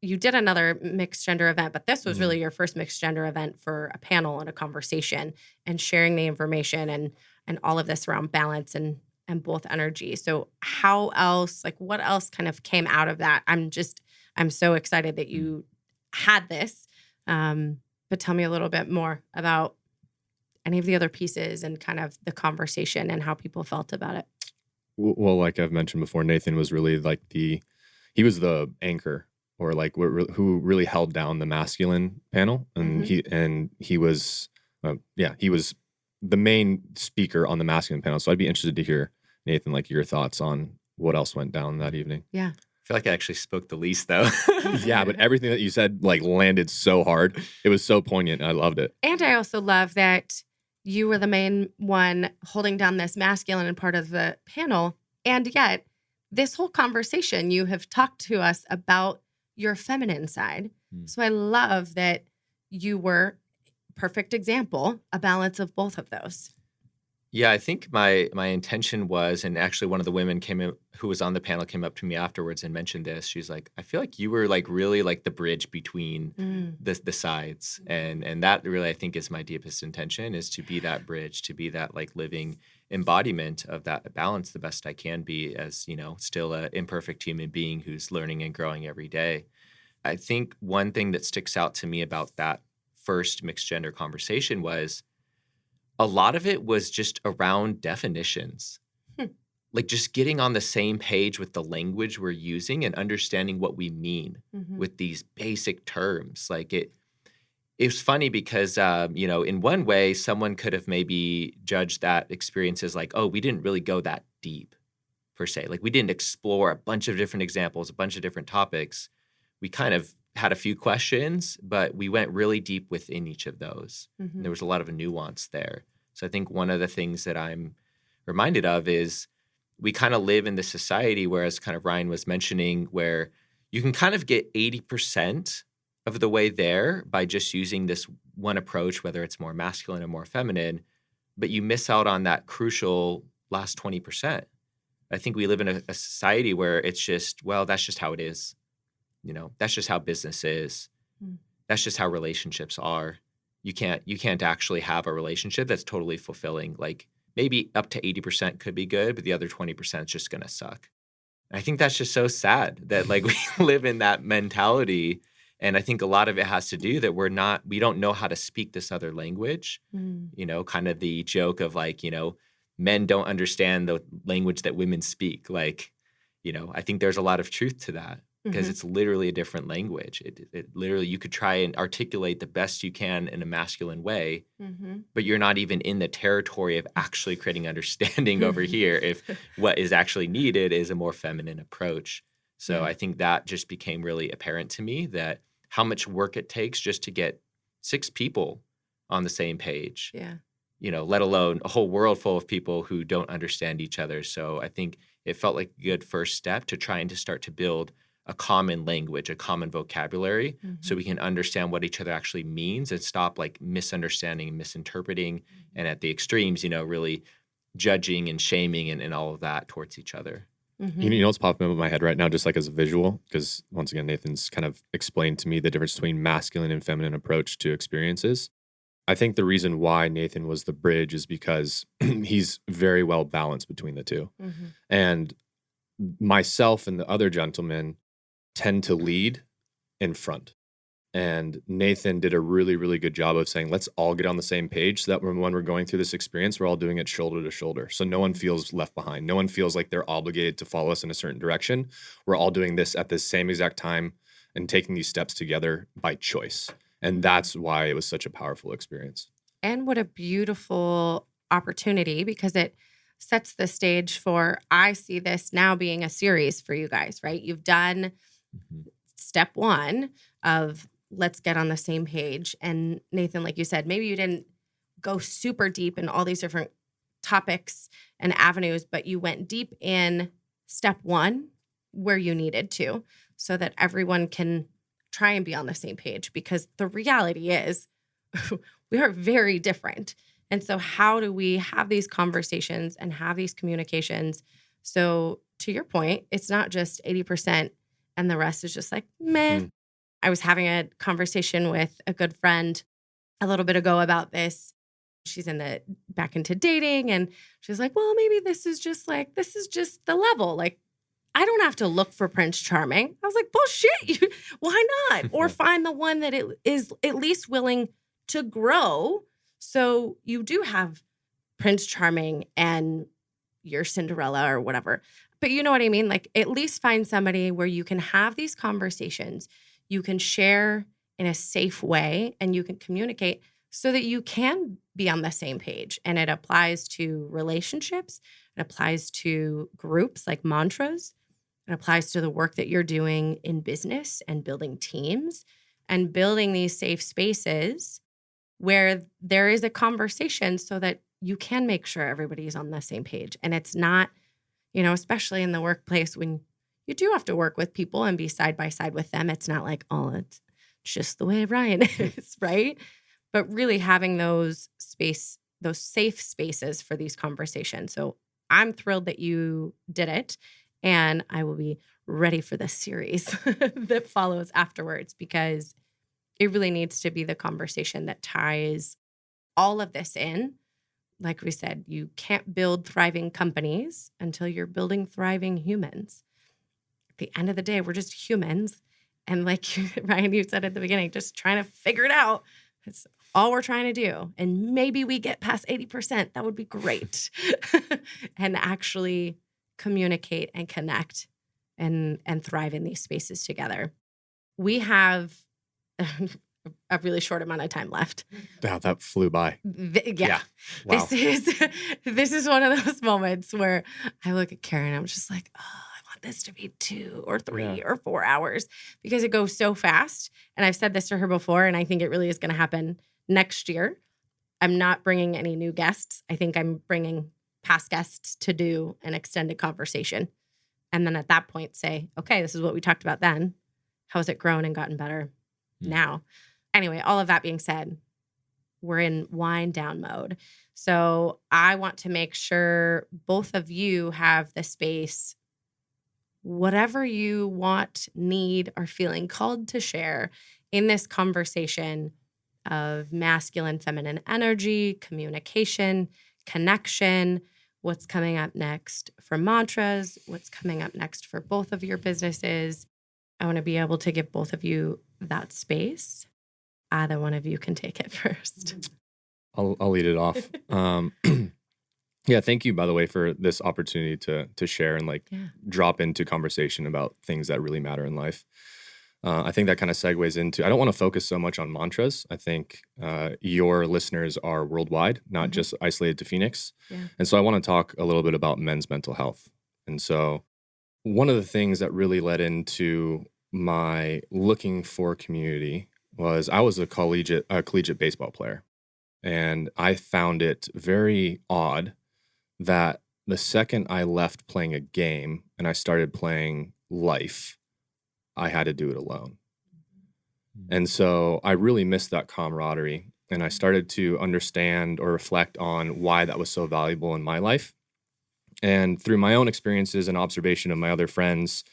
you did another mixed gender event, but this was Mhm. really your first mixed gender event for a panel and a conversation and sharing the information and all of this around balance and both energy. So how else, like what else kind of came out of that? I'm so excited that you had this. But tell me a little bit more about any of the other pieces and kind of the conversation and how people felt about it. Well, like I've mentioned before, Nathan was really like he was the anchor, or like who really held down the masculine panel, and he was, he was the main speaker on the masculine panel. So I'd be interested to hear, Nathan, like your thoughts on what else went down that evening. Yeah. I feel like I actually spoke the least though. Yeah, but everything that you said like landed so hard. It was so poignant. I loved it. And I also love that you were the main one holding down this masculine part of the panel. And yet, this whole conversation, you have talked to us about your feminine side. So I love that you were, perfect example, a balance of both of those. Yeah, I think my intention was, and actually one of the women who was on the panel came up to me afterwards and mentioned this. She's like, I feel like you were like really like the bridge between the sides. And that really I think is my deepest intention, is to be that bridge, to be that like living embodiment of that balance the best I can be, as, still an imperfect human being who's learning and growing every day. I think one thing that sticks out to me about that first mixed gender conversation was a lot of it was just around definitions. Like just getting on the same page with the language we're using and understanding what we mean with these basic terms. Like it was funny because, in one way, someone could have maybe judged that experience as like, oh, we didn't really go that deep per se. Like we didn't explore a bunch of different examples, a bunch of different topics. We kind of had a few questions, but we went really deep within each of those. And there was a lot of nuance there. So I think one of the things that I'm reminded of is we kind of live in this society where, as kind of Ryan was mentioning, where you can kind of get 80% of the way there by just using this one approach, whether it's more masculine or more feminine, but you miss out on that crucial last 20%. I think we live in a society where it's just, well, that's just how it is. That's just how business is. That's just how relationships are. You can't actually have a relationship that's totally fulfilling. Like maybe up to 80% could be good, but the other 20% is just going to suck. And I think that's just so sad that like we live in that mentality. And I think a lot of it has to do that we don't know how to speak this other language. Kind of the joke of like, men don't understand the language that women speak. Like, I think there's a lot of truth to that. Because it's literally a different language. It literally, you could try and articulate the best you can in a masculine way, but you're not even in the territory of actually creating understanding over here if what is actually needed is a more feminine approach. So I think that just became really apparent to me, that how much work it takes just to get 6 people on the same page. Yeah. Let alone a whole world full of people who don't understand each other. So I think it felt like a good first step to trying to start to build a common language, a common vocabulary, so we can understand what each other actually means and stop like misunderstanding and misinterpreting, and at the extremes, really judging and shaming and all of that towards each other. You know what's popping up in my head right now, just like as a visual, because once again, Nathan's kind of explained to me the difference between masculine and feminine approach to experiences. I think the reason why Nathan was the bridge is because he's very well balanced between the two. And myself and the other gentlemen tend to lead in front. And Nathan did a really, really good job of saying, let's all get on the same page so that when we're going through this experience, we're all doing it shoulder to shoulder. So no one feels left behind. No one feels like they're obligated to follow us in a certain direction. We're all doing this at the same exact time and taking these steps together by choice. And that's why it was such a powerful experience. And what a beautiful opportunity, because it sets the stage for, I see this now being a series for you guys, right? You've done step 1 of let's get on the same page. And Nathan, like you said, maybe you didn't go super deep in all these different topics and avenues, but you went deep in step 1 where you needed to, so that everyone can try and be on the same page, because the reality is we are very different. And so how do we have these conversations and have these communications? So to your point, it's not just 80% and the rest is just like, meh. I was having a conversation with a good friend a little bit ago about this. She's back into dating, and she's like, well, maybe this is just the level. Like, I don't have to look for Prince Charming. I was like, bullshit. Why not? Or find the one that it is at least willing to grow. So you do have Prince Charming and your Cinderella or whatever. But you know what I mean? Like, at least find somebody where you can have these conversations, you can share in a safe way, and you can communicate so that you can be on the same page. And it applies to relationships, it applies to groups like mantras, it applies to the work that you're doing in business and building teams and building these safe spaces where there is a conversation so that you can make sure everybody's on the same page. And it's not, especially in the workplace when you do have to work with people and be side by side with them. It's not like, oh, it's just the way Ryan is, right? But really having those safe spaces for these conversations. So I'm thrilled that you did it. And I will be ready for the series that follows afterwards, because it really needs to be the conversation that ties all of this in. Like we said, you can't build thriving companies until you're building thriving humans. At the end of the day, we're just humans. And like Ryan, you said at the beginning, just trying to figure it out. That's all we're trying to do. And maybe we get past 80%. That would be great. And actually communicate and connect and thrive in these spaces together. We have a really short amount of time left. Wow, that flew by. Yeah. Wow. This is one of those moments where I look at Karen and I'm just like, oh, I want this to be 2 or 3 or 4 hours, because it goes so fast. And I've said this to her before, and I think it really is going to happen next year. I'm not bringing any new guests. I think I'm bringing past guests to do an extended conversation. And then at that point say, okay, this is what we talked about then. How has it grown and gotten better now? Anyway, all of that being said, we're in wind down mode. So I want to make sure both of you have the space, whatever you want, need, or feeling called to share in this conversation of masculine, feminine energy, communication, connection, what's coming up next for mantras, what's coming up next for both of your businesses. I want to be able to give both of you that space. Either one of you can take it first. I'll lead it off. Yeah, thank you, by the way, for this opportunity to share and drop into conversation about things that really matter in life. I think that kind of segues into, I don't want to focus so much on mantras. I think your listeners are worldwide, not just isolated to Phoenix. Yeah. And so I want to talk a little bit about men's mental health. And so one of the things that really led into my looking for community was I was a collegiate baseball player. And I found it very odd that the second I left playing a game and I started playing life, I had to do it alone. And so I really missed that camaraderie. And I started to understand or reflect on why that was so valuable in my life. And through my own experiences and observation of my other friends,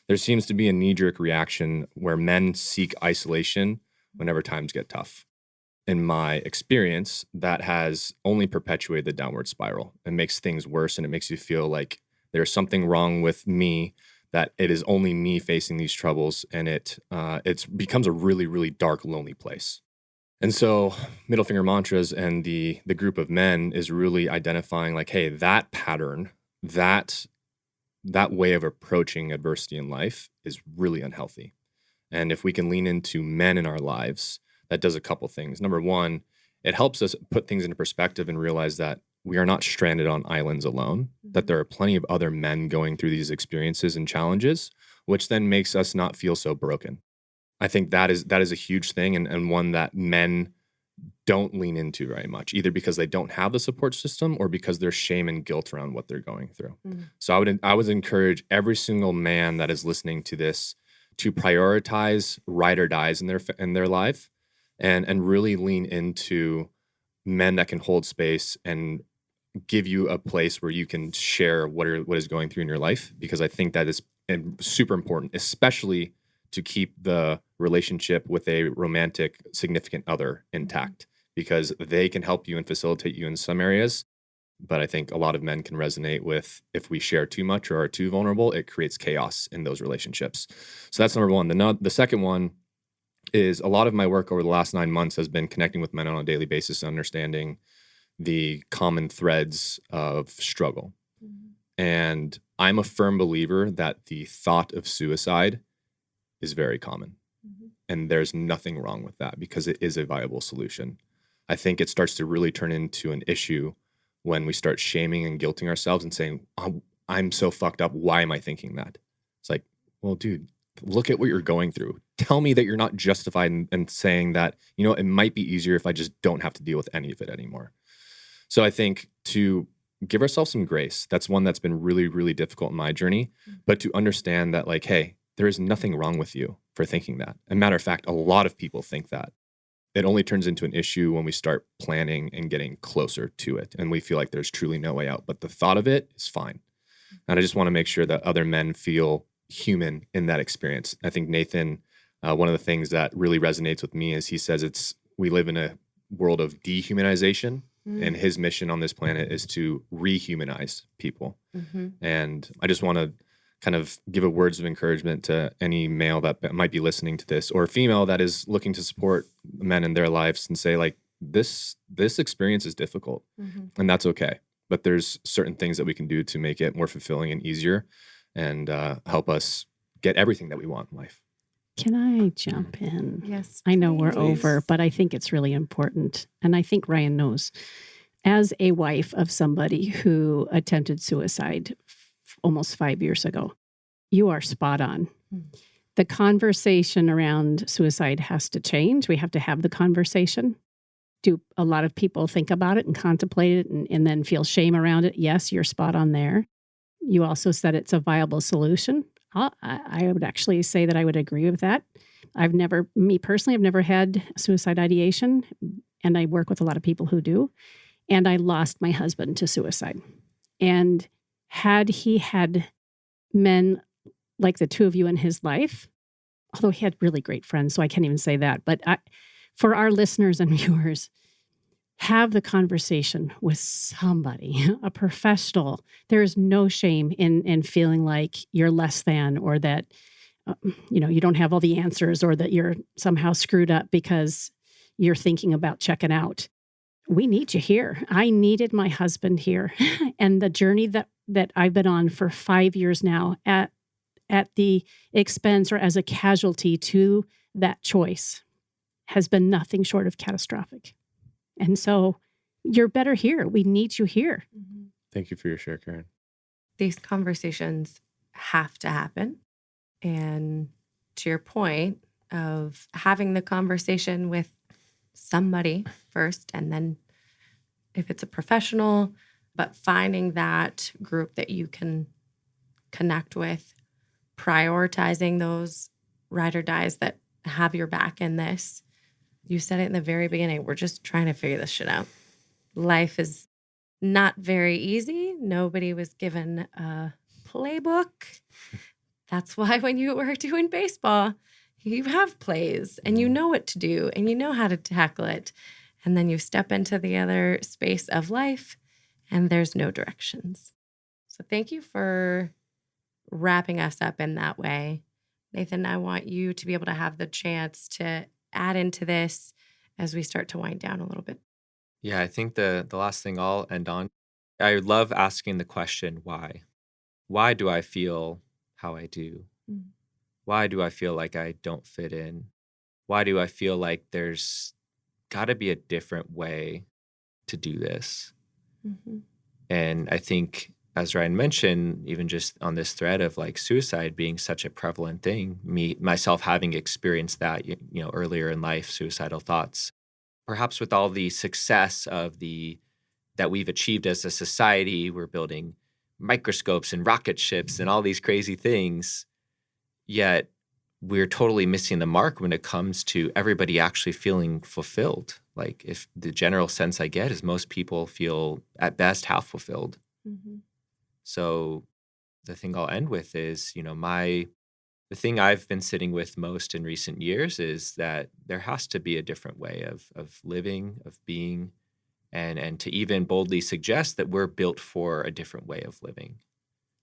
there seems to be a knee-jerk reaction where men seek isolation whenever times get tough. In my experience, that has only perpetuated the downward spiral. It makes things worse, and it makes you feel like there's something wrong with me, that it is only me facing these troubles, and it becomes a really, really dark, lonely place. And so Middle Finger Mantras and the group of men is really identifying like, hey, that pattern, that way of approaching adversity in life is really unhealthy. And if we can lean into men in our lives, that does a couple things. Number one, it helps us put things into perspective and realize that we are not stranded on islands alone, that there are plenty of other men going through these experiences and challenges, which then makes us not feel so broken. I think that is a huge thing, and one that men don't lean into very much, either because they don't have the support system or because there's shame and guilt around what they're going through. So I would encourage every single man that is listening to this to prioritize ride or dies in their life, and really lean into men that can hold space and give you a place where you can share what is going through in your life, because I think that is super important, especially to keep the relationship with a romantic significant other intact, because they can help you and facilitate you in some areas. But I think a lot of men can resonate with, if we share too much or are too vulnerable, it creates chaos in those relationships. So that's number one. The second one is, a lot of my work over the last 9 months has been connecting with men on a daily basis and understanding the common threads of struggle. And I'm a firm believer that the thought of suicide is very common. And there's nothing wrong with that, because it is a viable solution. I think it starts to really turn into an issue when we start shaming and guilting ourselves and saying, oh, I'm so fucked up. Why am I thinking that? It's like, well, dude, look at what you're going through. Tell me that you're not justified in saying that, it might be easier if I just don't have to deal with any of it anymore. So I think to give ourselves some grace, that's one that's been really, really difficult in my journey, but to understand that, like, hey, there is nothing wrong with you for thinking that. As a matter of fact, a lot of people think that. It only turns into an issue when we start planning and getting closer to it, and we feel like there's truly no way out. But the thought of it is fine. And I just want to make sure that other men feel human in that experience. I think Nathan, one of the things that really resonates with me is he says we live in a world of dehumanization, and his mission on this planet is to rehumanize people. And I just want to kind of give a words of encouragement to any male that might be listening to this, or female that is looking to support men in their lives, and say, like, this experience is difficult, and that's okay. But there's certain things that we can do to make it more fulfilling and easier, and help us get everything that we want in life. Can I jump in? Yes. I know we're please. over, but I think it's really important. And I think Ryan knows, as a wife of somebody who attempted suicide almost 5 years ago, you are spot on. The conversation around suicide has to change. We have to have the conversation. Do a lot of people think about it and contemplate it and then feel shame around it? Yes, you're spot on there. You also said it's a viable solution. I would actually say that I would agree with that. Me personally, I've never had suicide ideation, and I work with a lot of people who do. And I lost my husband to suicide. And had he had men like the two of you in his life, although he had really great friends, so I can't even say that. But for our listeners and viewers, have the conversation with somebody, a professional. There is no shame in feeling like you're less than, or that you don't have all the answers, or that you're somehow screwed up because you're thinking about checking out. We need you here. I needed my husband here. And the journey that I've been on for 5 years now, at the expense or as a casualty to that choice, has been nothing short of catastrophic. And so you're better here. We need you here. Thank you for your share, Karen. These conversations have to happen. And to your point of having the conversation with somebody first, and then if it's a professional, but finding that group that you can connect with, prioritizing those ride or dies that have your back in this. You said it in the very beginning. We're just trying to figure this shit out. Life is not very easy. Nobody was given a playbook. That's why when you were doing baseball, you have plays and you know what to do and you know how to tackle it. And then you step into the other space of life and there's no directions. So thank you for wrapping us up in that way. Nathan, I want you to be able to have the chance to add into this as we start to wind down a little bit. Yeah, I think the last thing I'll end on, I love asking the question, why? Why do I feel how I do? Why do I feel like I don't fit in? Why do I feel like there's got to be a different way to do this? And I think, as Ryan mentioned, even just on this thread of like suicide being such a prevalent thing, myself having experienced that, earlier in life, suicidal thoughts, perhaps with all the success that we've achieved as a society, we're building microscopes and rocket ships and all these crazy things, yet we're totally missing the mark when it comes to everybody actually feeling fulfilled. Like, if the general sense I get is most people feel at best half fulfilled. So the thing I'll end with is, the thing I've been sitting with most in recent years is that there has to be a different way of living, of being, and to even boldly suggest that we're built for a different way of living,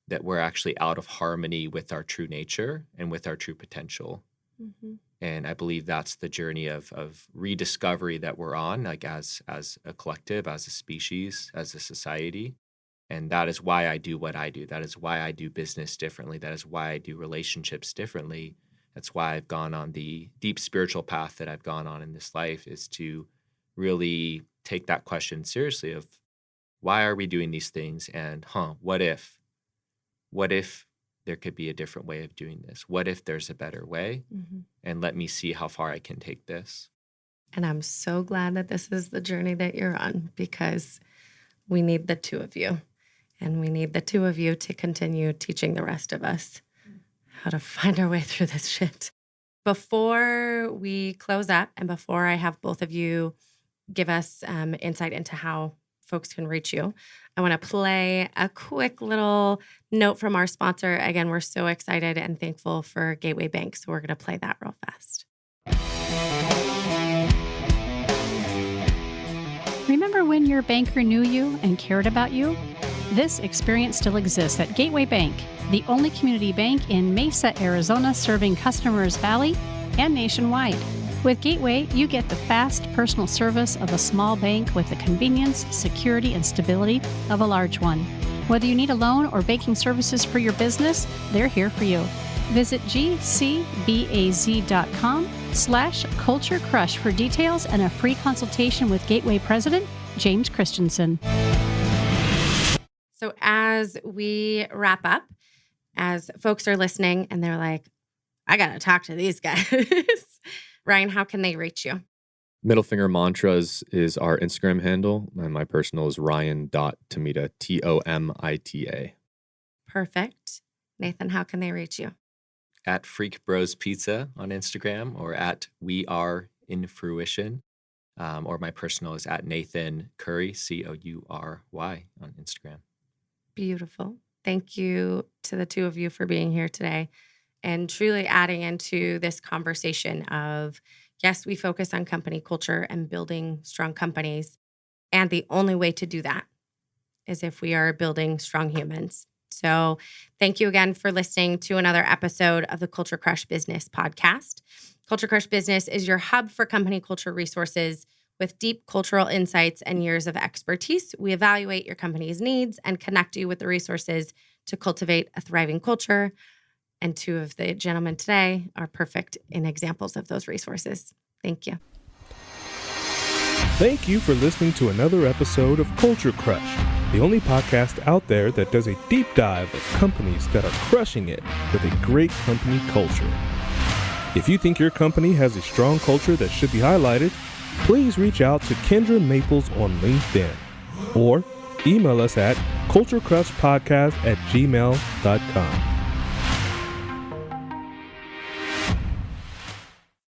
that we're actually out of harmony with our true nature and with our true potential. Mm-hmm. And I believe that's the journey of rediscovery that we're on, like as a collective, as a species, as a society. And that is why I do what I do. That is why I do business differently. That is why I do relationships differently. That's why I've gone on the deep spiritual path that I've gone on in this life, is to really take that question seriously of why are we doing these things? And what if there could be a different way of doing this? What if there's a better way? Mm-hmm. And let me see how far I can take this. And I'm so glad that this is the journey that you're on, because we need the two of you. And we need the two of you to continue teaching the rest of us how to find our way through this shit. Before we close up, and before I have both of you give us insight into how folks can reach you, I want to play a quick little note from our sponsor. Again, we're so excited and thankful for Gateway Bank, so we're going to play that real fast. Remember when your banker knew you and cared about you? This experience still exists at Gateway Bank, the only community bank in Mesa, Arizona, serving customers Valley and nationwide. With Gateway, you get the fast personal service of a small bank with the convenience, security, and stability of a large one. Whether you need a loan or banking services for your business, they're here for you. Visit gcbaz.com/culturecrush for details and a free consultation with Gateway President James Christensen. So as we wrap up, as folks are listening and they're like, I got to talk to these guys. Ryan, how can they reach you? Middle Finger Mantras is our Instagram handle, and my personal is ryan.tomita, Tomita. Perfect. Nathan, how can they reach you? At Freak Bros Pizza on Instagram, or at We Are in Fruition. Or my personal is at Nathan Curry, Coury on Instagram. Beautiful. Thank you to the two of you for being here today and truly adding into this conversation of, yes, we focus on company culture and building strong companies. And the only way to do that is if we are building strong humans. So thank you again for listening to another episode of the Culture Crush Business podcast. Culture Crush Business is your hub for company culture resources. With deep cultural insights and years of expertise, we evaluate your company's needs and connect you with the resources to cultivate a thriving culture. And two of the gentlemen today are perfect in examples of those resources. Thank you. Thank you for listening to another episode of Culture Crush, the only podcast out there that does a deep dive of companies that are crushing it with a great company culture. If you think your company has a strong culture that should be highlighted, please reach out to Kendra Maples on LinkedIn or email us at culturecrushpodcast@gmail.com.